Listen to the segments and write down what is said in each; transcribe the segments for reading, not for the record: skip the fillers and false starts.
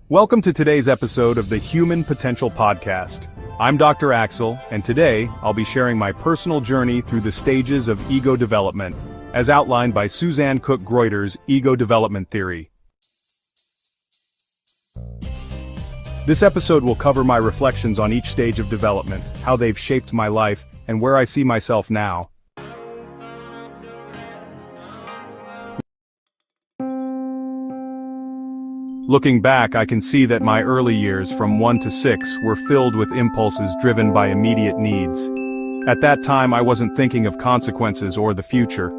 Welcome to today's episode of the Human Potential Podcast. I'm Dr. Axel, and today I'll be sharing my personal journey through the stages of ego development, as outlined by Susanne Cook-Greuter's ego development theory. This episode will cover my reflections on each stage of development, how they've shaped my life, and where I see myself now. Looking back, I can see that my early years from 1 to 6 were filled with impulses driven by immediate needs. At that time, I wasn't thinking of consequences or the future.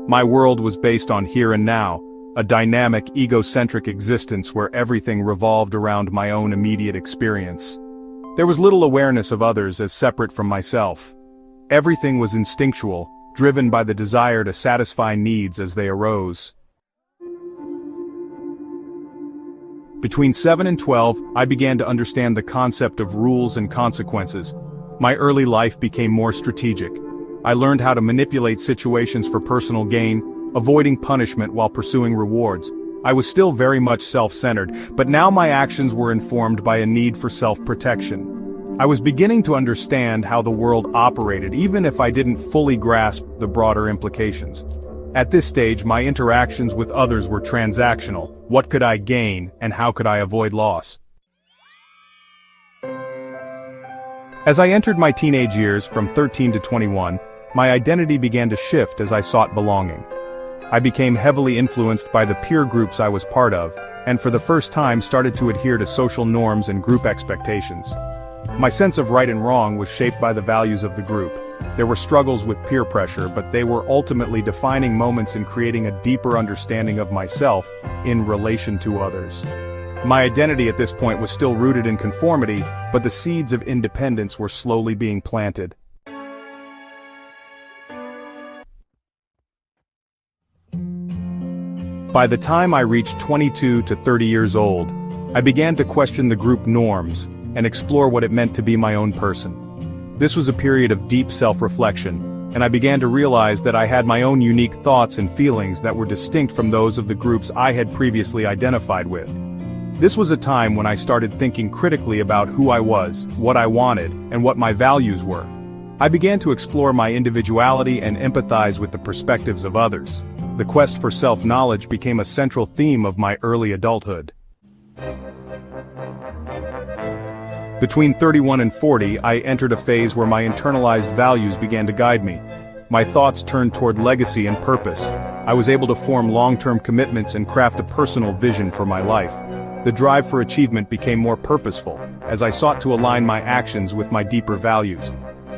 My world was based on here and now, a dynamic, egocentric existence where everything revolved around my own immediate experience. There was little awareness of others as separate from myself. Everything was instinctual, driven by the desire to satisfy needs as they arose. Between 7 and 12, I began to understand the concept of rules and consequences. My early life became more strategic. I learned how to manipulate situations for personal gain, avoiding punishment while pursuing rewards. I was still very much self-centered, but now my actions were informed by a need for self-protection. I was beginning to understand how the world operated, even if I didn't fully grasp the broader implications. At this stage, my interactions with others were transactional. What could I gain, and how could I avoid loss? As I entered my teenage years from 13 to 21, my identity began to shift as I sought belonging. I became heavily influenced by the peer groups I was part of, and for the first time started to adhere to social norms and group expectations. My sense of right and wrong was shaped by the values of the group. There were struggles with peer pressure, but they were ultimately defining moments in creating a deeper understanding of myself in relation to others. My identity at this point was still rooted in conformity, but the seeds of independence were slowly being planted. By the time I reached 22 to 30 years old, I began to question the group norms and explore what it meant to be my own person. This was a period of deep self-reflection, and I began to realize that I had my own unique thoughts and feelings that were distinct from those of the groups I had previously identified with. This was a time when I started thinking critically about who I was, what I wanted, and what my values were. I began to explore my individuality and empathize with the perspectives of others. The quest for self-knowledge became a central theme of my early adulthood. Between 31 and 40, I entered a phase where my internalized values began to guide me. My thoughts turned toward legacy and purpose. I was able to form long-term commitments and craft a personal vision for my life. The drive for achievement became more purposeful, as I sought to align my actions with my deeper values.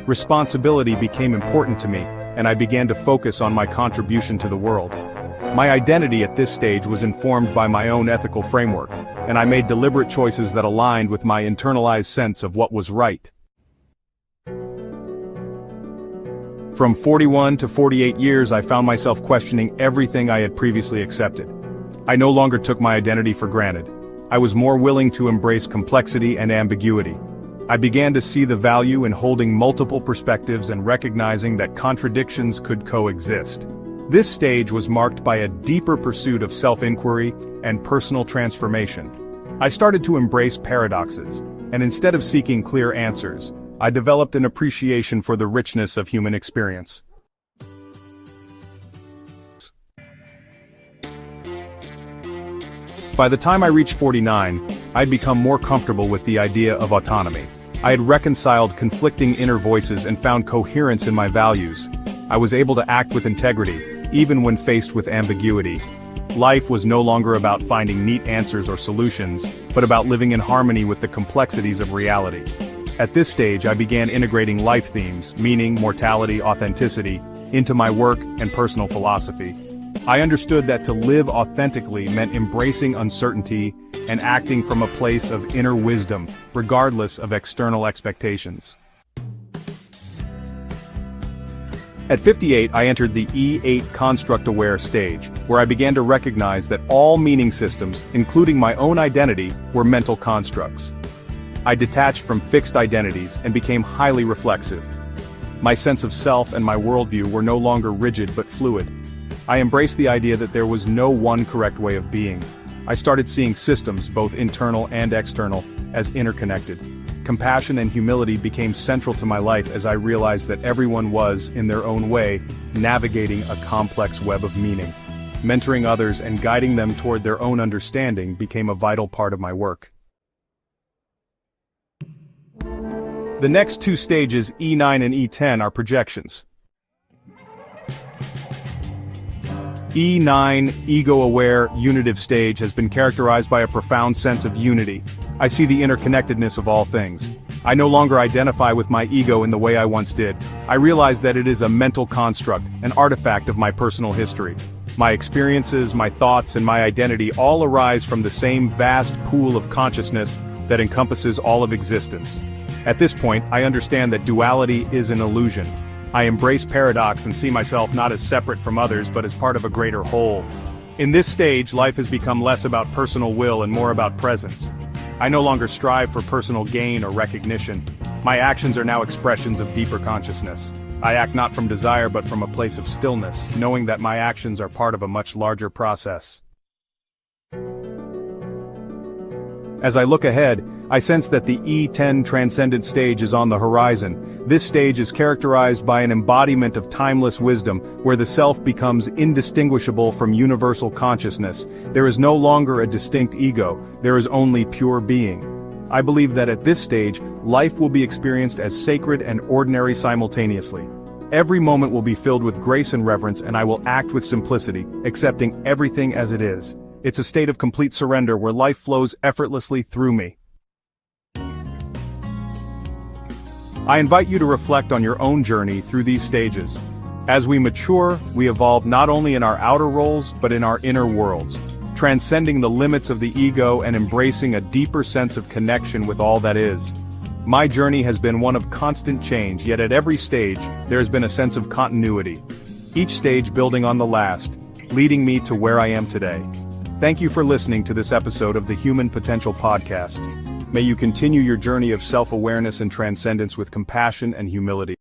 Responsibility became important to me, and I began to focus on my contribution to the world. My identity at this stage was informed by my own ethical framework, and I made deliberate choices that aligned with my internalized sense of what was right. From 41 to 48 years, I found myself questioning everything I had previously accepted. I no longer took my identity for granted. I was more willing to embrace complexity and ambiguity. I began to see the value in holding multiple perspectives and recognizing that contradictions could coexist. This stage was marked by a deeper pursuit of self-inquiry and personal transformation. I started to embrace paradoxes, and instead of seeking clear answers, I developed an appreciation for the richness of human experience. By the time I reached 49, I'd become more comfortable with the idea of autonomy. I had reconciled conflicting inner voices and found coherence in my values. I was able to act with integrity, even when faced with ambiguity. Life was no longer about finding neat answers or solutions, but about living in harmony with the complexities of reality. At this stage, I began integrating life themes, meaning, mortality, authenticity, into my work and personal philosophy. I understood that to live authentically meant embracing uncertainty and acting from a place of inner wisdom, regardless of external expectations. At 58, I entered the E8 construct-aware stage, where I began to recognize that all meaning systems, including my own identity, were mental constructs. I detached from fixed identities and became highly reflexive. My sense of self and my worldview were no longer rigid but fluid. I embraced the idea that there was no one correct way of being. I started seeing systems, both internal and external, as interconnected. Compassion and humility became central to my life as I realized that everyone was, in their own way, navigating a complex web of meaning. Mentoring others and guiding them toward their own understanding became a vital part of my work. The next two stages, E9 and E10, are projections. E9, ego-aware, unitive stage has been characterized by a profound sense of unity. I see the interconnectedness of all things. I no longer identify with my ego in the way I once did. I realize that it is a mental construct, an artifact of my personal history. My experiences, my thoughts, and my identity all arise from the same vast pool of consciousness that encompasses all of existence. At this point, I understand that duality is an illusion. I embrace paradox and see myself not as separate from others but as part of a greater whole. In this stage, life has become less about personal will and more about presence. I no longer strive for personal gain or recognition. My actions are now expressions of deeper consciousness. I act not from desire but from a place of stillness, knowing that my actions are part of a much larger process. As I look ahead, I sense that the E10 transcendent stage is on the horizon. This stage is characterized by an embodiment of timeless wisdom, where the self becomes indistinguishable from universal consciousness. There is no longer a distinct ego, there is only pure being. I believe that at this stage, life will be experienced as sacred and ordinary simultaneously. Every moment will be filled with grace and reverence, and I will act with simplicity, accepting everything as it is. It's a state of complete surrender where life flows effortlessly through me. I invite you to reflect on your own journey through these stages. As we mature, we evolve not only in our outer roles but in our inner worlds, transcending the limits of the ego and embracing a deeper sense of connection with all that is. My journey has been one of constant change, yet at every stage, there has been a sense of continuity. Each stage building on the last, leading me to where I am today. Thank you for listening to this episode of the Human Potential Podcast. May you continue your journey of self-awareness and transcendence with compassion and humility.